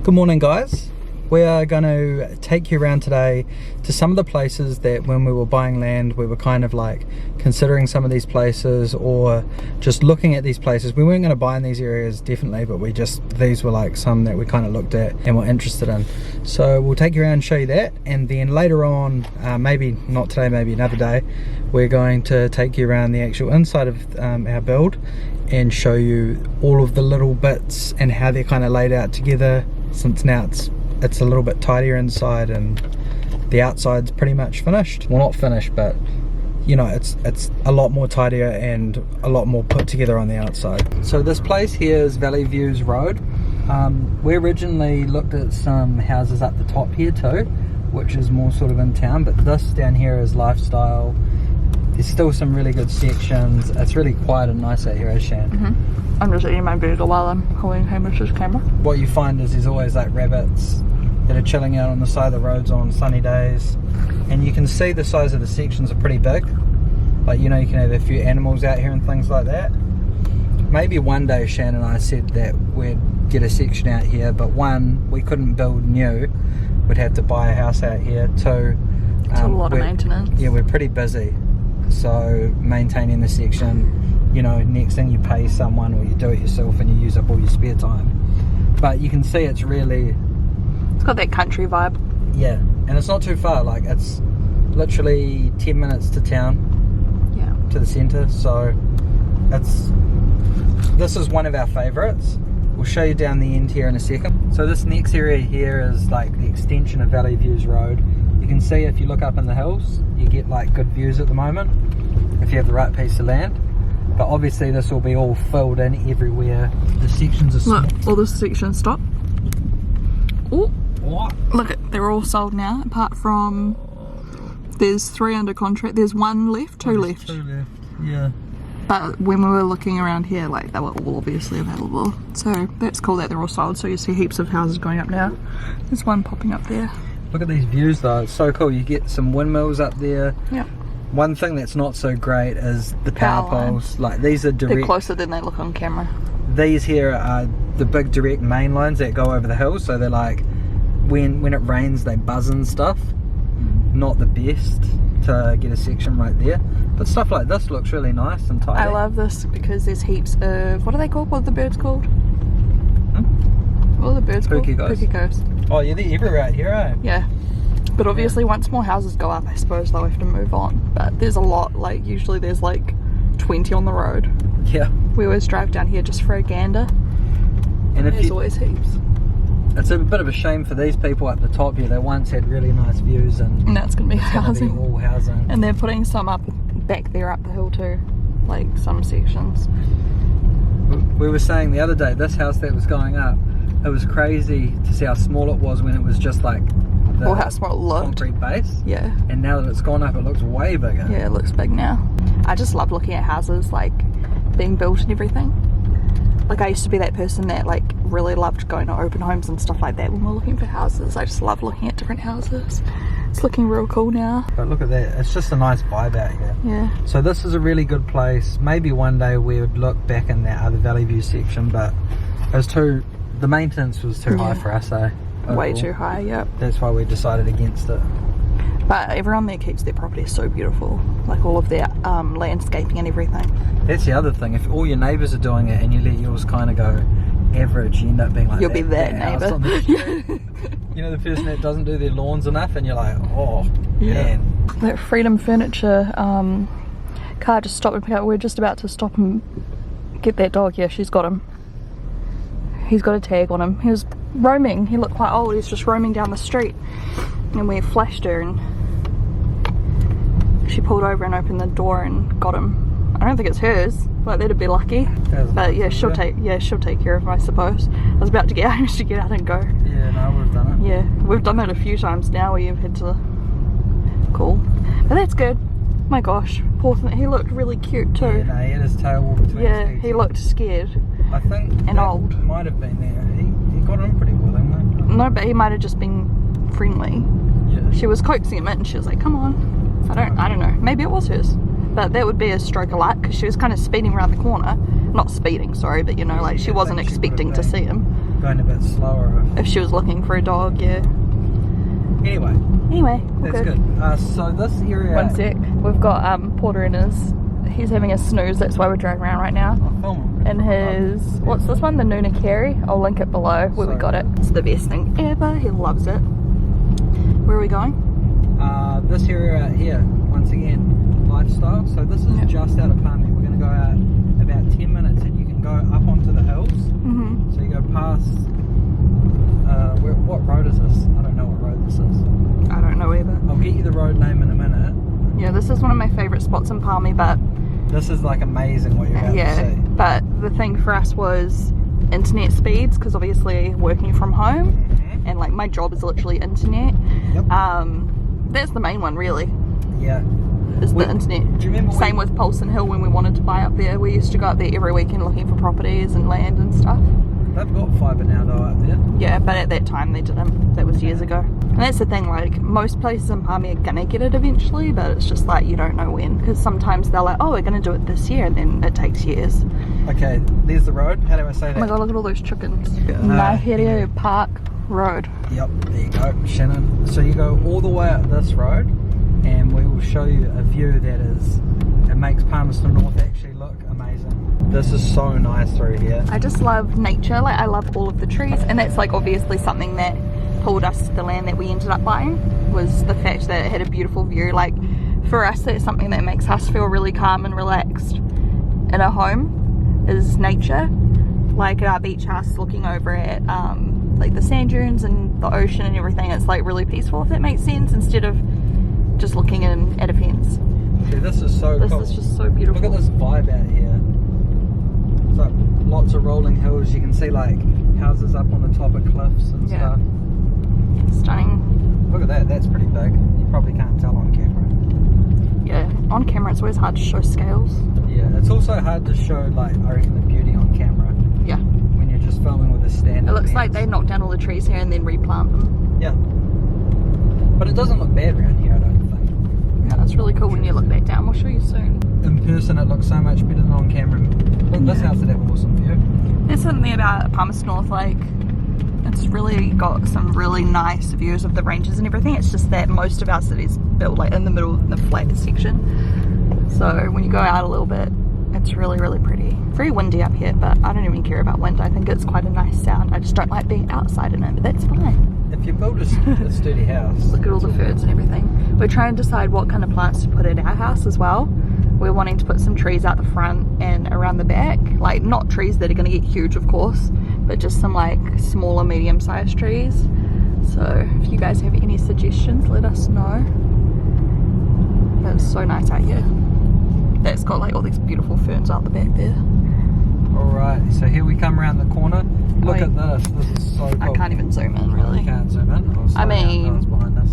Good morning, guys. We are going to take you around today to some of the places that when we were buying land we were kind of like considering some of these places or just looking at these places. We weren't going to buy in these areas definitely, but these were like some that we kind of looked at and were interested in. So we'll take you around and show you that, and then later on, maybe not today, maybe another day, we're going to take you around the actual inside of our build and show you all of the little bits and how they're kind of laid out together, since now it's a little bit tidier inside and the outside's pretty much finished. Well, not finished, but you know, it's a lot more tidier and a lot more put together on the outside. So this place here is Valley Views Road. We originally looked at some houses up the top here too, which is more sort of in town, but this down here is lifestyle. There's still some really good sections. It's really quiet and nice out here, eh, Shan? I'm just eating my burger while I'm holding Hamish's camera. What you find is there's always like rabbits that are chilling out on the side of the roads on sunny days, and you can see the size of the sections are pretty big. Like, you know, you can have a few animals out here and things like that. Maybe one day Shannon and I said that we'd get a section out here, but one, we couldn't build new, we'd have to buy a house out here. Two, it's a lot of maintenance. Yeah, we're pretty busy, so maintaining the section, you know, next thing you pay someone or you do it yourself and you use up all your spare time. But you can see it's really, it's got that country vibe. Yeah, and it's not too far, like it's literally 10 minutes to town, yeah, to the centre. So this is one of our favourites. We'll show you down the end here in a second. So this next area here is like the extension of Valley Views Road. You can see if you look up in the hills, you get like good views at the moment if you have the right piece of land. But obviously this will be all filled in everywhere. The sections are small. Look, all the sections stop. Oh, what? Look, they're all sold now, apart from there's 3 under contract. There's 1 left, 2 left. 2 left, yeah. But when we were looking around here, like, they were all obviously available. So that's cool that they're all sold. So you see heaps of houses going up now. There's one popping up there. Look at these views though, it's so cool. You get some windmills up there. Yeah. One thing that's not so great is the power poles. Like, these are direct. They're closer than they look on camera. These here are the big direct main lines that go over the hill, so they're like, when it rains they buzz and stuff. Not the best to get a section right there, but stuff like this looks really nice and tidy. I love this because there's heaps of, what are they called? What are the birds called? What are the birds called? Pukikos. Oh yeah, they're everywhere out here, eh? Yeah. But obviously once more houses go up, I suppose they'll have to move on. But there's a lot, like usually there's like 20 on the road. Yeah. We always drive down here just for a gander. And there's always heaps. It's a bit of a shame for these people up the top here. They once had really nice views, and now it's going to be housing. Gonna be all housing. And they're putting some up back there up the hill too, like some sections. We were saying the other day, this house that was going up, it was crazy to see how small it was when it was just like the how small it looked. Concrete base. Yeah. And now that it's gone up, it looks way bigger. Yeah, it looks big now. I just love looking at houses like being built and everything. Like, I used to be that person that like really loved going to open homes and stuff like that when we're looking for houses. I just love looking at different houses. It's looking real cool now. But look at that, it's just a nice vibe out here. Yeah. So this is a really good place. Maybe one day we would look back in that other Valley View section, but it was the maintenance was too high for us, eh? Overall. Way too high, yep. That's why we decided against it. But everyone there keeps their property so beautiful, like all of their landscaping and everything. That's the other thing, if all your neighbours are doing it and you let yours kind of go average, you end up being like, you'll be that neighbour. You know, the person that doesn't do their lawns enough, and you're like, oh man. That Freedom Furniture car just stopped and picked up. We're just about to stop and get that dog. Yeah, she's got him. He's got a tag on him. He was roaming. He looked quite old. He's just roaming down the street. And we flashed her and she pulled over and opened the door and got him. I don't think it's hers. Like, that'd be lucky. But yeah, she'll take care of him, I suppose. I was about to get out to get out and go. Yeah, no, we've done it. Yeah, we've done that a few times now where you've had to call. But that's good. My gosh, Poulson, he looked really cute too. Yeah, no, he had his tail all between his teeth. He looked scared. I think and old. Might have been there. He got in pretty well, didn't he? No, but he might have just been friendly. Yeah. She was coaxing him in and she was like, come on. I don't know. Maybe it was hers. But that would be a stroke of luck because she was kind of speeding around the corner. Not speeding, sorry, but you know, like she wasn't expecting to see him. going a bit slower. If she was looking for a dog, yeah. Anyway, that's okay. good. So this area. One sec. We've got Porter in his. He's having a snooze. That's why we're driving around right now. In his, what's this one? The Nuna Carry. I'll link it below where we got it. It's the best thing ever. He loves it. Where are we going? This area here. Once again, lifestyle. So this is just out of Palmy. We're going to go out about 10 minutes, and you can go up onto the hills. So you go past. What road is this? I don't know what road this is. I don't know either. I'll get you the road name in a minute. Yeah, this is one of my favourite spots in Palmy, but this is like amazing what you're about to see. But the thing for us was internet speeds, because obviously working from home and like my job is literally internet. That's the main one really. Is the internet. Do you remember Same with Poulson Hill when we wanted to buy up there. We used to go up there every weekend looking for properties and land and stuff. They've got fibre now though up there. Yeah, but at that time they didn't. That was years ago. And that's the thing, like most places in Palmy are gonna get it eventually, but it's just like you don't know when, because sometimes they're like, oh, we're gonna do it this year, and then it takes years. Okay, there's the road. How do I say that? Oh my god, look at all those chickens. Enquiries Park Road. Yep, there you go, Shannon. So you go all the way up this road, and we will show you a view that is, it makes Palmerston North actually look amazing. This is so nice through here. I just love nature, like I love all of the trees, and that's like obviously something that pulled us to the land that we ended up buying, was the fact that it had a beautiful view. Like for us, that's something that makes us feel really calm and relaxed in a home, is nature. Like at our beach house, looking over at like the sand dunes and the ocean and everything, it's like really peaceful, if that makes sense, instead of just looking in at a fence. See, this is so cool. This is just so beautiful. Look at this vibe out here. It's like lots of rolling hills. You can see like houses up on the top of cliffs and stuff. Stunning. Look at that, that's pretty big. You probably can't tell on camera. Yeah, on camera it's always hard to show scales. Yeah, it's also hard to show, like, I reckon, the beauty on camera. Yeah. When you're just filming with a standard. It looks like they knocked down all the trees here and then replant them. Yeah. But it doesn't look bad around here, I don't think. Yeah, that's really cool when you look back down. We'll show you soon. In person it looks so much better than on camera. Look, this house would have an awesome view. There's something about Palmerston North, like, it's really got some really nice views of the ranges and everything. It's just that most of our city's built like in the middle in the flat section. So when you go out a little bit, it's really, really pretty. Very windy up here, but I don't even care about wind. I think it's quite a nice sound. I just don't like being outside in it, but that's fine. If you build a sturdy house. Look at all the ferns and everything. We're trying to decide what kind of plants to put in our house as well. We're wanting to put some trees out the front and around the back. Like, not trees that are going to get huge, of course, but just some like smaller, medium-sized trees. So if you guys have any suggestions, let us know. That's so nice out here. That's got like all these beautiful ferns out the back there. Alright, so here we come around the corner. Look at this. This is so cool. I can't even zoom in, really. You can't zoom in? I mean, behind us.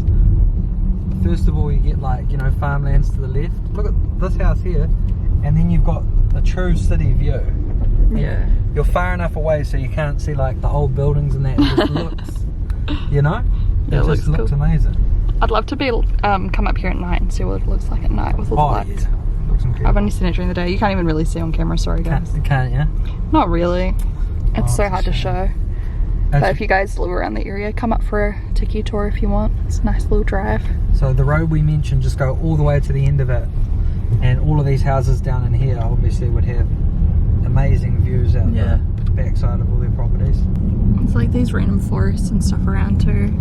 First of all, you get like, you know, farmlands to the left. Look at this house here, and then you've got a true city view. Yeah. You're far enough away so you can't see like the old buildings and that. It just looks, you know, it just looks cool. Amazing. I'd love to be come up here at night and see what it looks like at night with all the lights. Yeah. Looks incredible. I've only seen it during the day. You can't even really see on camera. Sorry, guys. Can't you? Not really. It's so hard to show. But if you guys live around the area, come up for a tiki tour if you want. It's a nice little drive. So the road we mentioned, just go all the way to the end of it, and all of these houses down in here obviously would have amazing views out the backside of all their properties. It's like these random forests and stuff around too.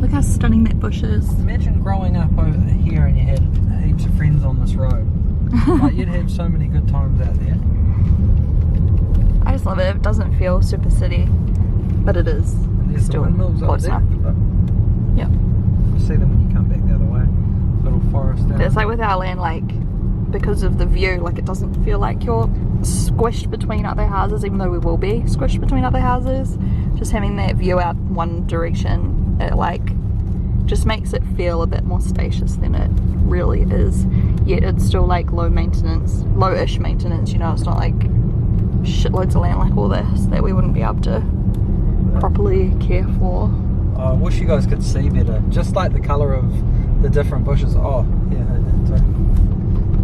Look how stunning that bush is. Imagine growing up over here and you had heaps of friends on this road. Like, you'd have so many good times out there. I just love it. It doesn't feel super city, but it is. And there's still the windmills up there. Yeah. You see them when you come back the other way. Little forest down. It's like with our land, like, because of the view, like, it doesn't feel like you're squished between other houses, even though we will be squished between other houses. Just having that view out one direction, it like just makes it feel a bit more spacious than it really is. Yet it's still like low maintenance, low-ish maintenance, you know. It's not like shitloads of land like all this that we wouldn't be able to properly care for. I wish you guys could see better, just like the colour of the different bushes. Oh yeah, sorry.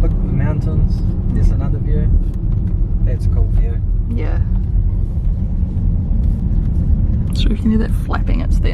Look at the mountains. There's another view. That's a cool view. Yeah. So if you hear that flapping, it's the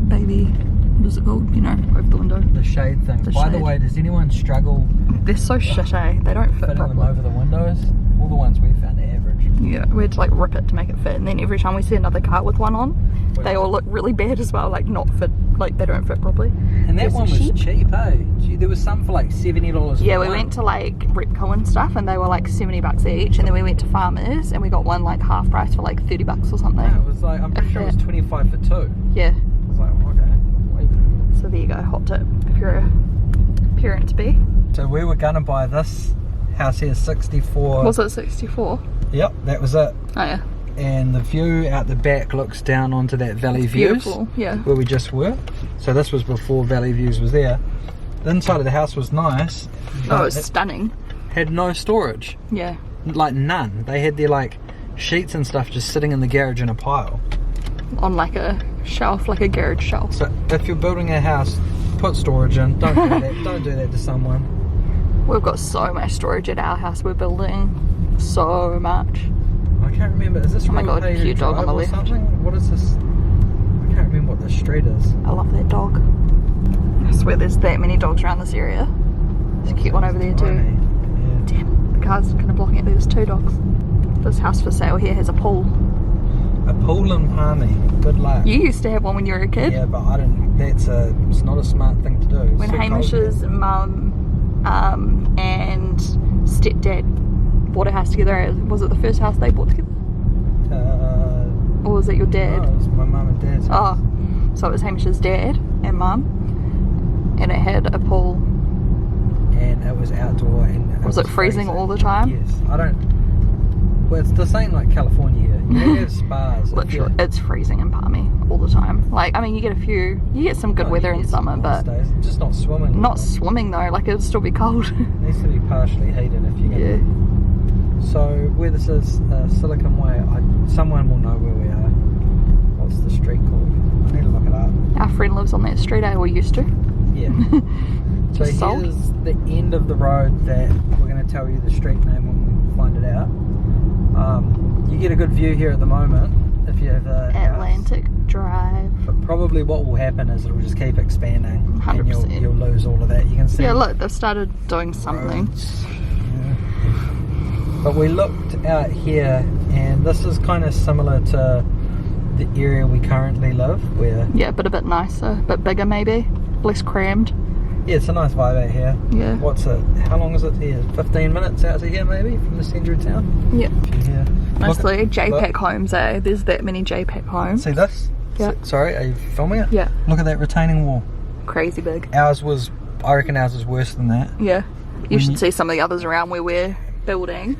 baby, what is it called? You know, over the window. The shade thing. By the way, does anyone struggle? They're so shit, eh? They don't fit fitting them properly. over the windows? All the ones we found are average. Yeah, we had to like rip it to make it fit, and then every time we see another car with one on, they all look really bad as well, like not fit, like they don't fit properly. And that one was cheap, eh? Gee, there was some for like $70. Yeah, we went to like Repco and stuff, and they were like $70 each, and then we went to Farmers, and we got one like half price for like $30 or something. Yeah, it was like, I'm pretty sure it was 25 for two. Yeah. I was like, okay, wait. So there you go, hot tip if you're a parent to be. So we were gonna buy this house here, 64. Was it 64? Yep, that was it. Oh yeah. And the view out the back looks down onto that Valley Views. Beautiful, yeah. Where we just were. So this was before Valley Views was there. The inside of the house was nice. Oh, it was stunning. Had no storage. Yeah. Like none. They had their like sheets and stuff just sitting in the garage in a pile. On like a shelf, like a garage shelf. So if you're building a house, put storage in. Don't do that. Don't do that to someone. We've got so much storage at our house we're building. So much. I can't remember. Is this Oh my god, cute dog on the left. Something? What is this? I can't remember what this street is. I love that dog. I swear there's that many dogs around this area. There's a cute one over there too. Yeah. Damn, the car's kind of blocking it. There's two dogs. This house for sale here has a pool. A pool in Palmy. Good luck. You used to have one when you were a kid. Yeah, but I don't. It's not a smart thing to do. It's When so Hamish's cold. mum and stepdad bought a house together, was it the first house they bought together? Or was it your dad? No, it was my mum and dad's house. Oh, so it was Hamish's dad and mum, and it had a pool. And it was outdoor. And Was it freezing all the time? Yes. I don't. Well, it's the same like California here. You have spas. Literally, it's freezing in Palmy all the time. Like, I mean, you get some good weather in summer, but days. Just not swimming. not swimming though. Like, it'd still be cold. It needs to be partially heated if you get Yeah. So where this is, Silicon Way, someone will know where we are. What's the street called? I need to look it up. Our friend lives on that street, or used to. Yeah. So Just sold. here's the end of the road that we're going to tell you the street name when we find it out. You get a good view here at the moment if you have the Atlantic Drive. But probably what will happen is it'll just keep expanding 100%. and you'll lose all of that. You can see. Yeah, look, they've started doing something. roads. Yeah. But we looked out here, and this is kind of similar to the area we currently live, where Yeah, but a bit nicer, a bit bigger maybe, less crammed. yeah, it's a nice vibe out here. Yeah. What's it? How long is it here? 15 minutes out to here, maybe, from the centre of town. Yeah. Yeah. Mostly JPEG look. homes, eh? There's that many JPEG homes. See this? Yeah. Sorry, are you filming it? Yeah. Look at that retaining wall. Crazy big. I reckon ours is worse than that. Yeah. You When should you- see some of the others around where we're building.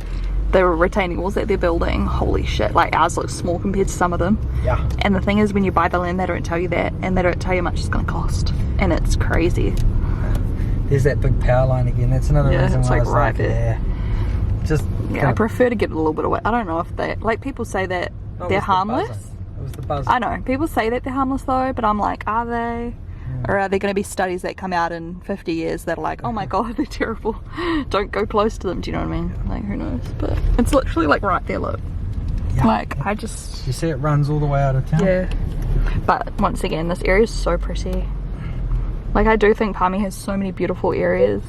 They were retaining walls that they're building. Holy shit. Like, ours looks small compared to some of them. Yeah. And the thing is, when you buy the land, they don't tell you that. And they don't tell you how much it's going to cost. And it's crazy. There's that big power line again. That's another Yeah, reason it's why I like was right like, there. yeah. Just Yeah, I prefer to get a little bit away. I don't know if they... Like, people say that No, it they're was the harmless. buzzing. It was the buzz. I know. People say that they're harmless, though. But I'm like, are they? Or are there going to be studies that come out in 50 years that are like, oh my god, they're terrible. Don't go close to them. Do you know what I mean? Like, who knows? But it's literally like right there, look. Yeah. Like, I just... You see it runs all the way out of town? Yeah. But once again, this area is so pretty. Like, I do think Palmy has so many beautiful areas.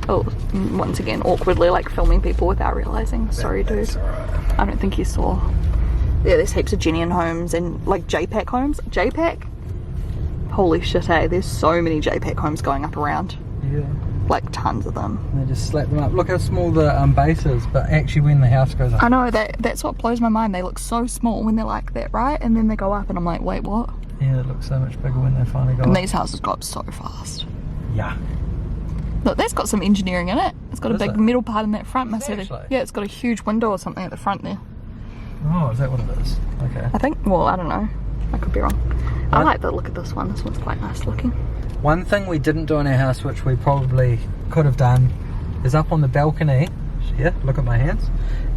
Oh, once again, awkwardly like filming people without realising. Sorry, dude. That's alright. I don't think you saw. Yeah, there's heaps of Genian homes and like JPEG homes. JPEG? Holy shit, eh? There's so many JPEG homes going up around. Yeah. Like tons of them. And they just slap them up. Look how small the base is, but actually when the house goes up. I know, that's what blows my mind. They look so small when they're like that, right? And then they go up and I'm like, wait, what? Yeah, it looks so much bigger when they finally go And up. these houses go up so fast. Yeah. Look, that's got some engineering in it. It's got a Is big it? metal part in that front. Must have Actually? yeah, it's got a huge window or something at the front there. Oh, is that what it is? Okay. I think, well, I don't know. I could be wrong. I What? like the look of this one. This one's quite nice looking. One thing we didn't do in our house, which we probably could have done, is up on the balcony. Yeah, look at my hands.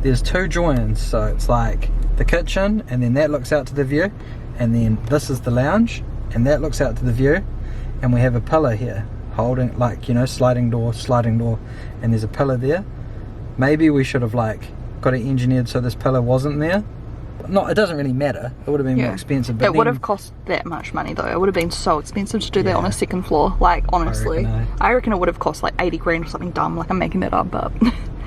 There's two joins, so it's like the kitchen, and then that looks out to the view, and then this is the lounge, and that looks out to the view, and we have a pillar here holding, like, you know, sliding door, and there's a pillar there. Maybe we should have like got it engineered so this pillar wasn't there, Not, it doesn't really matter. It would have been more expensive. But it would have cost that much money though. It would have been so expensive to do that on a second floor. Like honestly, I reckon it would have cost like 80 grand or something dumb. Like I'm making that up, but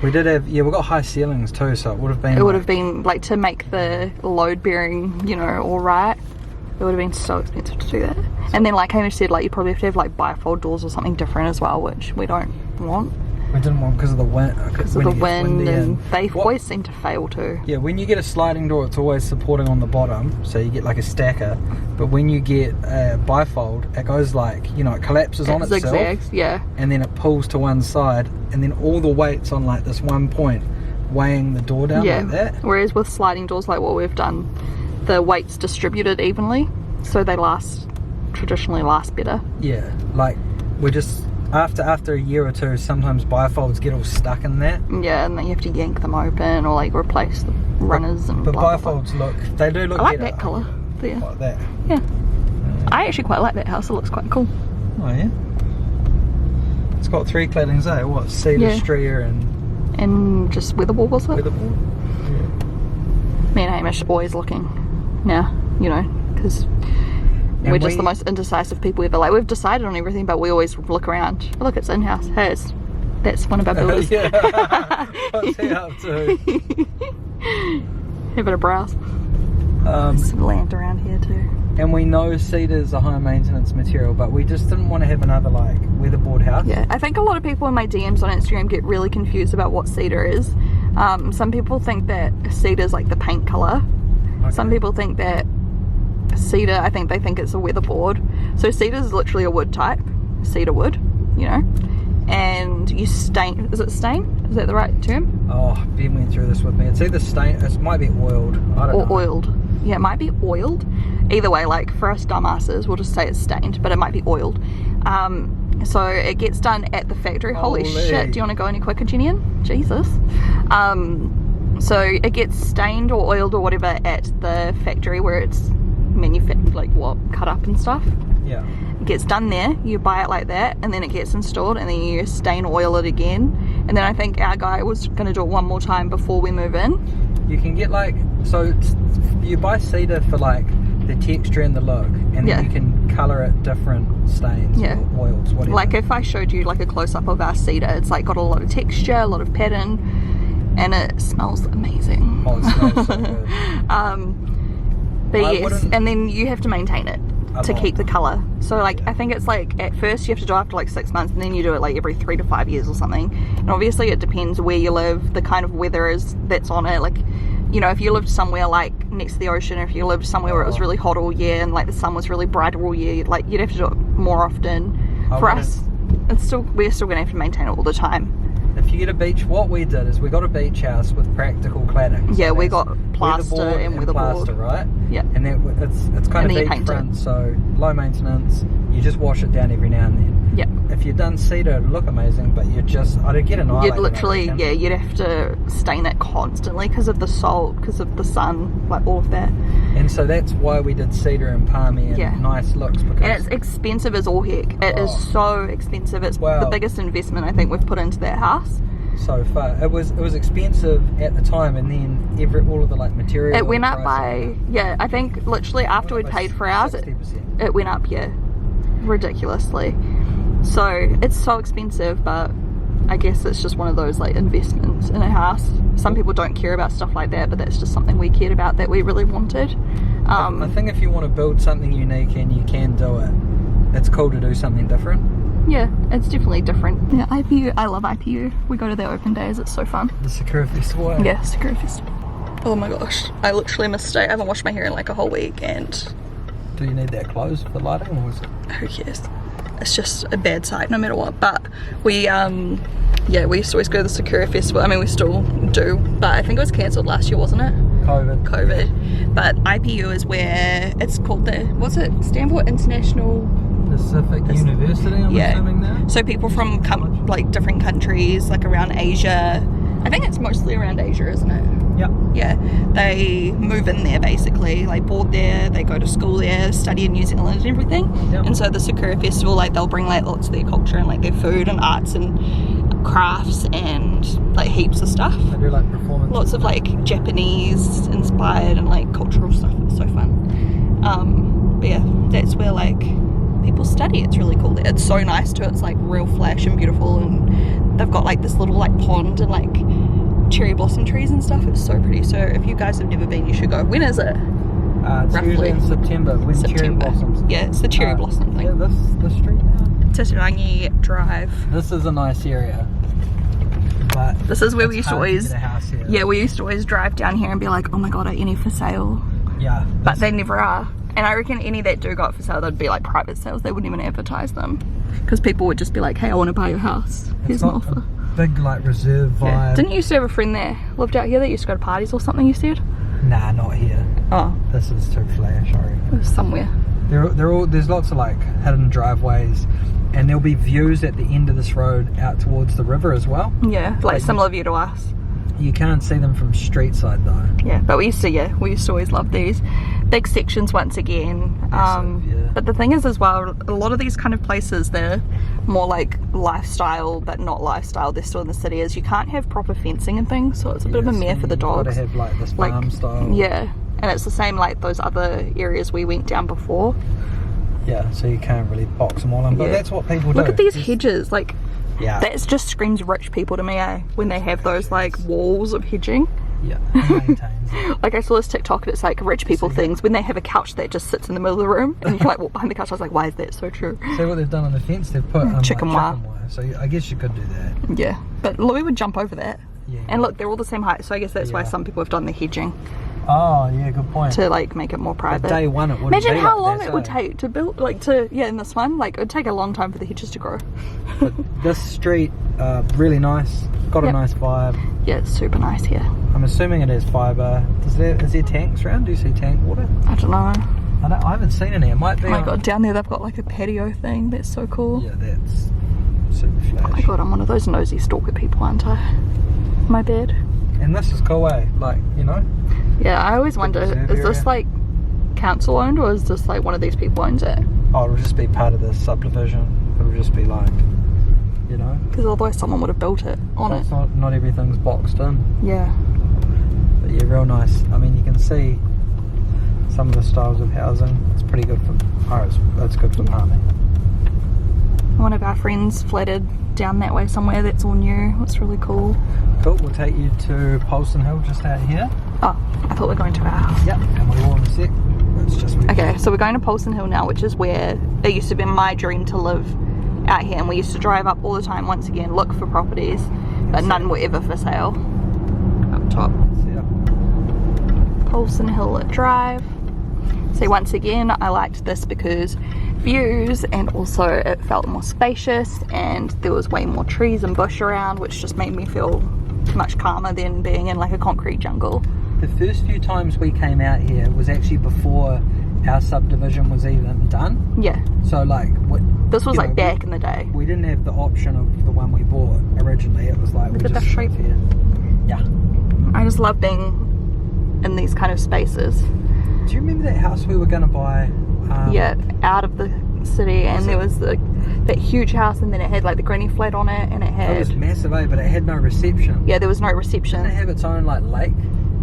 we did have we got high ceilings too, so it would have been. It would have been like to make the load bearing, you know, all right. It would have been so expensive to do that. And then like Hamish said, like you probably have to have like bifold doors or something different as well, which we don't want. We didn't want because of the wind. Because of the wind, and they always seem to fail too. Yeah, when you get a sliding door, it's always supporting on the bottom, so you get like a stacker. But when you get a bifold, it goes like, you know, it collapses on itself. Zigzags, yeah. And then it pulls to one side, and then all the weight's on like this one point, weighing the door down like that. Whereas with sliding doors, like what we've done, the weight's distributed evenly, so they traditionally last better. Yeah, like we're just. After a year or two, sometimes bifolds get all stuck in that. Yeah, and then you have to yank them open or like replace the runners and But blah, bifolds blah, blah. they do look I like better. that colour. Yeah. Like that. Yeah. I actually quite like that house, it looks quite cool. Oh yeah? It's got 3 claddings, eh? What? Cedar, Stria and just weatherboard, was it? Weatherboard? Yeah. Me and Hamish always looking now, you know, because we're just the most indecisive people ever. Like, we've decided on everything, but we always look around. Oh, look, it's in-house. That's one of our builders. What's he up to? Have a browse. There's some land around here too. And we know cedar's a high maintenance material, but we just didn't want to have another like weatherboard house. Yeah, I think a lot of people in my DMs on Instagram get really confused about what cedar is. Some people think that cedar's like the paint colour. Okay. Some people think that cedar, I think they think it's a weatherboard. So cedar is literally a wood type, cedar wood, you know, and you stain. Is it stain? Is that the right term? Oh, Ben went through this with me. It's either stain. It might be oiled. I don't know. Or oiled. Yeah, it might be oiled. Either way, like for us dumbasses, we'll just say it's stained, but it might be oiled. So it gets done at the factory. Holy shit! Do you want to go any quicker, Jenny? Jesus. So it gets stained or oiled or whatever at the factory where it's manufactured, like cut up and stuff. Yeah. It gets done there, you buy it like that, and then it gets installed, and then you stain or oil it again. And then I think our guy was going to do it one more time before we move in. You can get like, so you buy cedar for like the texture and the look, and then you can colour it different stains or oils, whatever. Like if I showed you like a close-up of our cedar, it's like got a lot of texture, a lot of pattern, and it smells amazing. Oh, it smells so good. But yes, and then you have to maintain it to keep the colour. So like I think it's like at first you have to do it after like 6 months, and then you do it like every 3 to 5 years or something. And obviously it depends where you live, the kind of weather is that's on it. Like, you know, if you lived somewhere like next to the ocean, or if you lived somewhere where it was really hot all year and like the sun was really bright all year, like you'd have to do it more often. For us, we're still gonna have to maintain it all the time. If you get a beach, what we did is we got a beach house with practical cladding. Yeah, we got plaster and weatherboard. Plaster, right? Yeah. And it's kind of beachfront, so low maintenance. You just wash it down every now and then. Yeah. If you've done cedar, it'd look amazing, but I'd get an eye. You'd literally, you'd have to stain it constantly because of the salt, because of the sun, like all of that. And so that's why we did cedar and palmy and nice looks. Because and it's expensive as all heck. It is so expensive. It's the biggest investment I think we've put into that house. So far, it was expensive at the time, and then all of the like material. It went up by I think literally after we'd paid for ours, it went up ridiculously. So it's so expensive, but I guess it's just one of those like investments in a house. Some people don't care about stuff like that, but that's just something we cared about that we really wanted. I think if you want to build something unique and you can do it, it's cool to do something different. Yeah, it's definitely different. Yeah, IPU, I love IPU. We go to their open days, it's so fun. The Sakura Festival. Yeah, Sakura Festival. Oh my gosh, I literally missed it. I haven't washed my hair in like a whole week, and... Do you need that closed for lighting, or is it? Who cares? It's just a bad sight no matter what. But we we used to always go to the Sakura Festival. I mean, we still do, but I think it was cancelled last year, wasn't it? COVID. But IPU is where it's called what's it stand for? International Pacific University, I'm assuming now. So people from like different countries, like around Asia. I think it's mostly around Asia, isn't it? Yeah. Yeah, they move in there basically, like board there, they go to school there, study in New Zealand and everything. Yep. And so the Sakura Festival, like they'll bring like lots of their culture and like their food and arts and crafts and like heaps of stuff. They do like performances. Lots of like Japanese inspired and like cultural stuff. It's so fun. But yeah, that's where like people study. It's really cool. It's so nice too. It's like real flash and beautiful, and they've got like this little like pond and like cherry blossom trees and stuff. It's so pretty. So if you guys have never been, you should go. When is it? It's usually in September when cherry blossoms. Yeah, it's the cherry blossom thing. Yeah, this street now. Titirangi Drive. This is a nice area. But this is where we used to always, get a house here. yeah, we used to always drive down here and be like, oh my god, are any for sale? Yeah. But they never are. And I reckon any that do go up for sale, they'd be like private sales. They wouldn't even advertise them. Because people would just be like, hey, I want to buy your house. Here's an offer. Big like reserve vibe. Yeah. Didn't you used to have a friend there, lived out here, that used to go to parties or something, you said? Nah, not here. Oh. This is too flash, I reckon. It was somewhere. There's lots of like hidden driveways, and there'll be views at the end of this road out towards the river as well. Yeah, like similar view to us. You can't see them from street side though. Yeah, but we used to always love these big sections once again. Yeah. But the thing is as well, a lot of these kind of places, they're more like lifestyle but not lifestyle. They're still in the city, as you can't have proper fencing and things, so it's a bit of a mare for the dogs. You've got to have like this farm style. Yeah, and it's the same like those other areas we went down before. Yeah, so you can't really box them all in, but that's what people do. Look at these hedges, like, yeah, that just screams rich people to me, eh? When they have those like walls of hedging. Yeah, it maintains it. Like I saw this TikTok and it's like rich people things when they have a couch that just sits in the middle of the room and you can like walk behind the couch. I was like, why is that so true? See what they've done on the fence? They've put chicken wire. So I guess you could do that. Yeah, but Louis would jump over that. Yeah. And look, they're all the same height, so I guess that's why some people have done the hedging. Oh yeah, good point. To like make it more private. But day one it would. Imagine how long it would take to build, like in this one, like it would take a long time for the hedges to grow. But this street, really nice. Got a nice vibe. Yeah, it's super nice here. I'm assuming it is fibre. Is there tanks around? Do you see tank water? I don't know. I haven't seen any. It might be. Oh my god, down there they've got like a patio thing. That's so cool. Yeah, that's super flash. Oh my god, I'm one of those nosy stalker people, aren't I? My bad. And this is cool, eh? Like, you know? Yeah, I always wonder, is this like council owned or is this like one of these people owns it? Oh, it'll just be part of the subdivision. It'll just be like, you know? Because otherwise someone would have built it on it. Not everything's boxed in. Yeah. But yeah, real nice. I mean, you can see some of the styles of housing. It's pretty good for, it's good for Palmy. One of our friends flatted down that way somewhere. That's all new. It's really cool. Cool, we'll take you to Poulson Hill just out here. Oh, I thought we were going to our house. Yep, and we will in a sec. It's just okay, so we're going to Poulson Hill now, which is where it used to be my dream to live out here, and we used to drive up all the time, once again, look for properties, but none were ever for sale. Up top. Poulson Hill Drive. So once again, I liked this because views, and also it felt more spacious, and there was way more trees and bush around, which just made me feel much calmer than being in like a concrete jungle. The first few times we came out here was actually before our subdivision was even done. Yeah. So like, this was like back in the day. We didn't have the option of the one we bought originally. It was like, we just live here. Yeah. I just love being in these kind of spaces. Do you remember that house we were going to buy? Yeah, out of the city, and there was that huge house, and then it had like the granny flat on it, and it had... It was massive, but it had no reception. Yeah, there was no reception. Didn't it have its own like lake?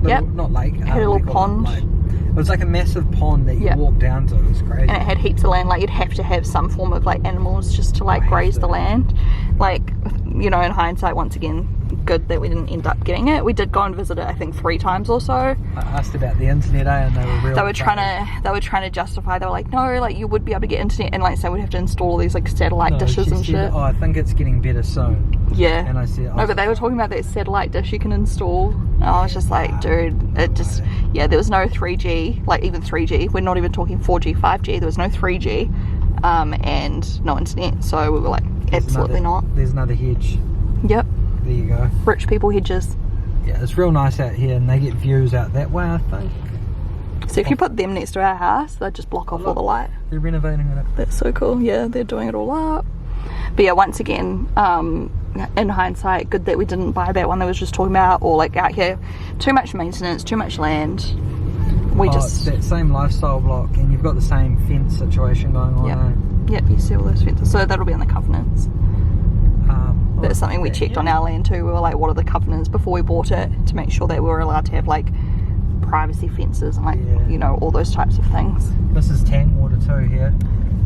Yep. Not lake. It had a little pond. It was like a massive pond that you walked down to. It was crazy. And it had heaps of land. Like you'd have to have some form of like animals just to like graze the land. Like, you know, in hindsight, once again, good that we didn't end up getting it. We did go and visit it, I think 3 times or so. I asked about the internet, and they were real. They were trying to justify. They were like, no, like you would be able to get internet, and like say we'd have to install all these like satellite dishes and shit. Oh, I think it's getting better soon. Yeah. And I said, no, but they were talking about that satellite dish you can install. And I was just like, dude, it just, yeah, there was no 3G, like even 3G. We're not even talking 4G, 5G. There was no 3G, and no internet. So we were like, absolutely not. There's another hedge. Yep. There you go. Rich people hedges. Yeah, it's real nice out here, and they get views out that way, I think. So if you put them next to our house, they'd just block off all the light. They're renovating it. That's so cool. Yeah, they're doing it all up. But yeah, once again, in hindsight, good that we didn't buy that one that was just talking about, or like out here, too much maintenance, too much land. We it's that same lifestyle block, and you've got the same fence situation going on. Yep, you see all those fences, so that'll be in the covenants. That's something we checked on our land too. We were like, what are the covenants before we bought it, to make sure that we were allowed to have like privacy fences and like you know, all those types of things. This is tank water too here.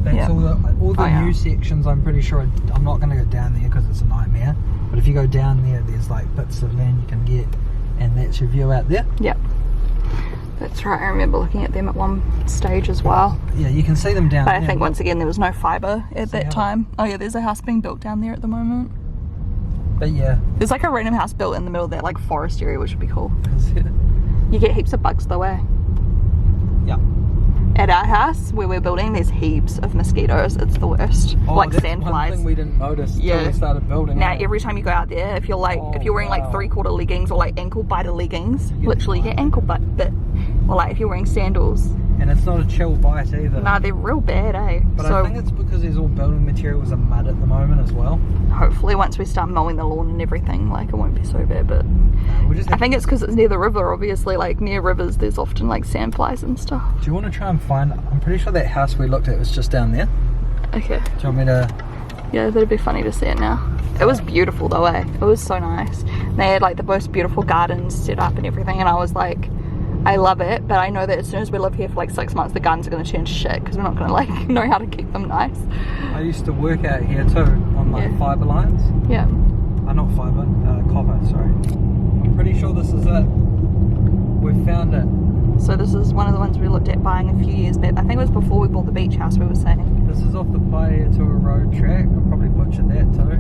That's all the new sections. I'm pretty sure I'm not going to go down there because it's a nightmare, but if you go down there, there's like bits of land you can get, and that's your view out there. Yep, that's right. I remember looking at them at one stage as well. Yeah, you can see them down there. I think once again there was no fibre at that time. Oh yeah, there's a house being built down there at the moment. But yeah, there's like a random house built in the middle of that like forest area, which would be cool. You get heaps of bugs though, eh? Yeah. At our house where we're building, there's heaps of mosquitoes. It's the worst. Like sandflies. One thing we didn't notice until we started building. Now every time you go out there, if you're like if you're wearing like 3/4 leggings or like ankle biter leggings, literally you get ankle bit. Or like if you're wearing sandals. And it's not a chill bite either. Nah, they're real bad, eh? But I think it's because there's all building materials and mud at the moment as well. Hopefully once we start mowing the lawn and everything, like it won't be so bad, but I think it's because it's near the river, obviously. Like near rivers there's often like sandflies and stuff. Do you want to try and find, I'm pretty sure that house we looked at was just down there. Okay. Do you want me to? Yeah, that'd be funny to see it now. It was beautiful though, eh? It was so nice. They had like the most beautiful gardens set up and everything, and I was like, I love it, but I know that as soon as we live here for like 6 months, the gardens are going to turn to shit because we're not going to like know how to keep them nice. I used to work out here too on like fibre lines. Yeah. Not fibre, copper, sorry. I'm pretty sure this is it. We've found it. So this is one of the ones we looked at buying a few years back. I think it was before we bought the beach house, we were saying. This is off the Paia to a road track. I probably butchered that too.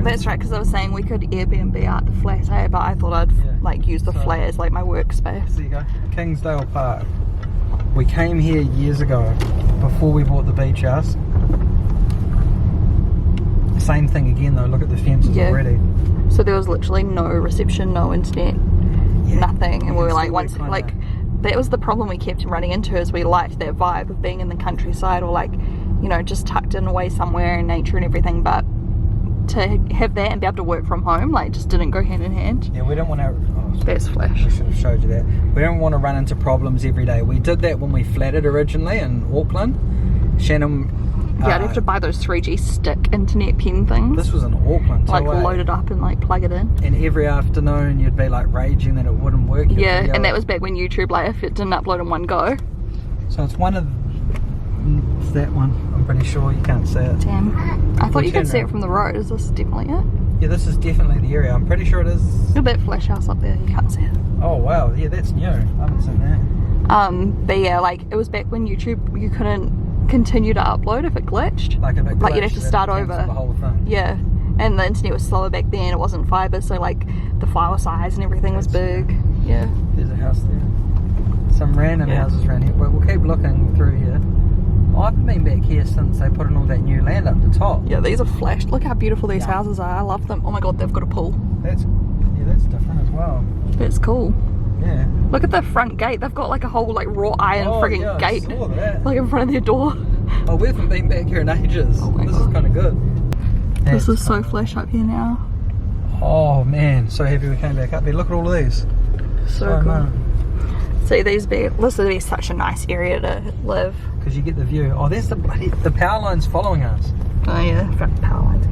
That's right, because I was saying we could Airbnb out the flat, eh? But I thought I'd like use the flat as like my workspace. There you go. Kingsdale Park. We came here years ago, before we bought the beach house. Same thing again though, look at the fences already. So there was literally no reception, no internet, nothing, and we were like, once like that was the problem we kept running into, is we liked that vibe of being in the countryside or like, you know, just tucked in away somewhere in nature and everything, but to have that and be able to work from home like just didn't go hand in hand. Yeah, we don't want to, that's flash. I should have showed you that. We don't want to run into problems every day. We did that when we flatted originally in Auckland. Shannon I'd have to buy those 3G stick internet pen things. This was in Auckland too, like load it up and like plug it in. And every afternoon you'd be like raging that it wouldn't work. Yeah, and that was back when YouTube, like if it didn't upload in one go. So it's one of, it's that one. I'm pretty sure you can't see it. Damn. I thought you could see it from the road. Is this definitely it? Yeah, this is definitely the area. I'm pretty sure it is. Look at that flash house up there. You can't see it. Oh wow, yeah, that's new. I haven't seen that. But yeah, like it was back when YouTube, you couldn't continue to upload if it glitched. Like if it glitched, like you'd have to start over. The whole thing. Yeah, and the internet was slower back then. It wasn't fibre, so like the file size and everything was big. Yeah. There's a house there. Some random houses around here. We'll keep looking through here. I haven't been back here since they put in all that new land up the top. Yeah, these are flashed. Look how beautiful these houses are. I love them. Oh my god, they've got a pool. That's different as well. That's cool. Yeah. Look at the front gate. They've got like a whole like wrought iron frigging gate. I saw that. Like in front of their door. Oh, we haven't been back here in ages. Oh my this god. is kind of good. This is so flash up here now. Oh man, so happy we came back up there. Look at all of these. So cool. See, this would be such a nice area to live. Because you get the view. Oh, there's the power lines following us. Oh yeah, power lines.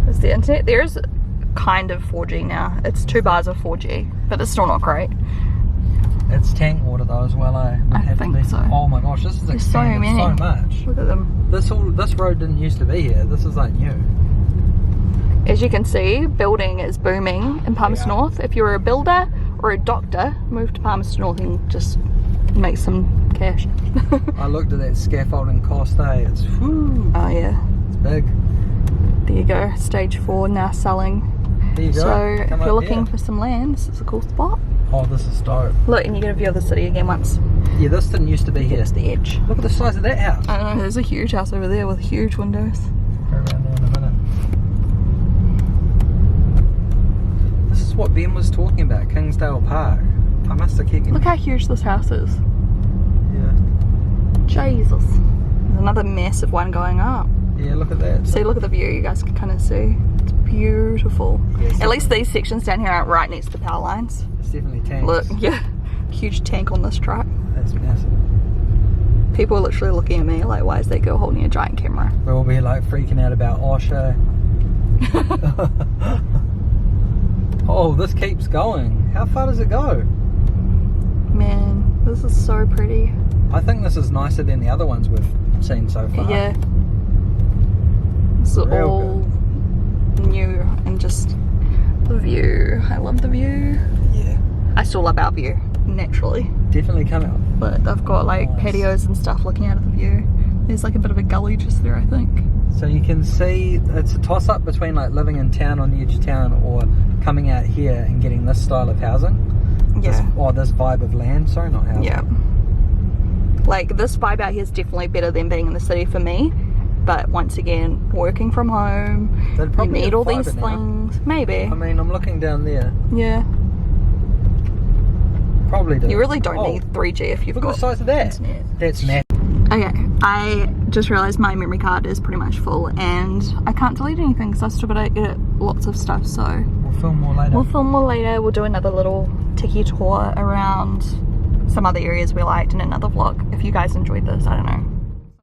There's the internet. There is kind of 4G now. It's 2 bars of 4G, but it's still not great. It's tank water though as well, eh? I think so. Oh my gosh, this is expanded so much. Look at them. This road didn't used to be here. This is like new. As you can see, building is booming in Palmerston North. If you're a builder or a doctor, move to Palmerston North and just make some cash. I looked at that scaffolding cost, eh? It's whew. Oh yeah. It's big. There you go, stage 4 now selling. There you go. So if you're looking for some land, this is a cool spot. Oh, this is dope. Look, and you get a view of the city again once. Yeah, this didn't used to be here. It's the edge. Look at the size of that house. I don't know, there's a huge house over there with huge windows. Go around there in a minute. This is what Ben was talking about, Kingsdale Park. I must have kept... Look how huge this house is. Yeah. Jesus. There's another massive one going up. Yeah, look at that. See, look at the view, you guys can kind of see. It's beautiful. Yes. At least these sections down here aren't right next to power lines. It's definitely tanks. Look, yeah, huge tank on this truck. That's massive. People are literally looking at me like, why is that girl holding a giant camera? We'll be like freaking out about Osho. Oh, this keeps going. How far does it go? Man, this is so pretty. I think this is nicer than the other ones we've seen so far. Yeah. This is Real all new and just the view. I love the view. Yeah. I still love our view, naturally. Definitely come out. But they've got like Nice. patios and stuff looking out of the view. There's like a bit of a gully just there, I think. So you can see it's a toss up between like living in town on the edge of town or coming out here and getting this style of housing. Yeah. This vibe of land. Sorry, not housing. Yeah. Like this vibe out here is definitely better than being in the city for me. But once again, working from home, They'd you probably need have all these fibre now. things. Maybe. I mean, I'm looking down there. Yeah. Probably do. You really don't Oh, need 3G if you've Look at got the size of that. internet. That's massive. Okay, I just realised my memory card is pretty much full and I can't delete anything because I still gotta edit lots of stuff, so We'll film more later. we'll film more later. We'll do another little tiki tour around some other areas we liked in another vlog if you guys enjoyed this. I don't know.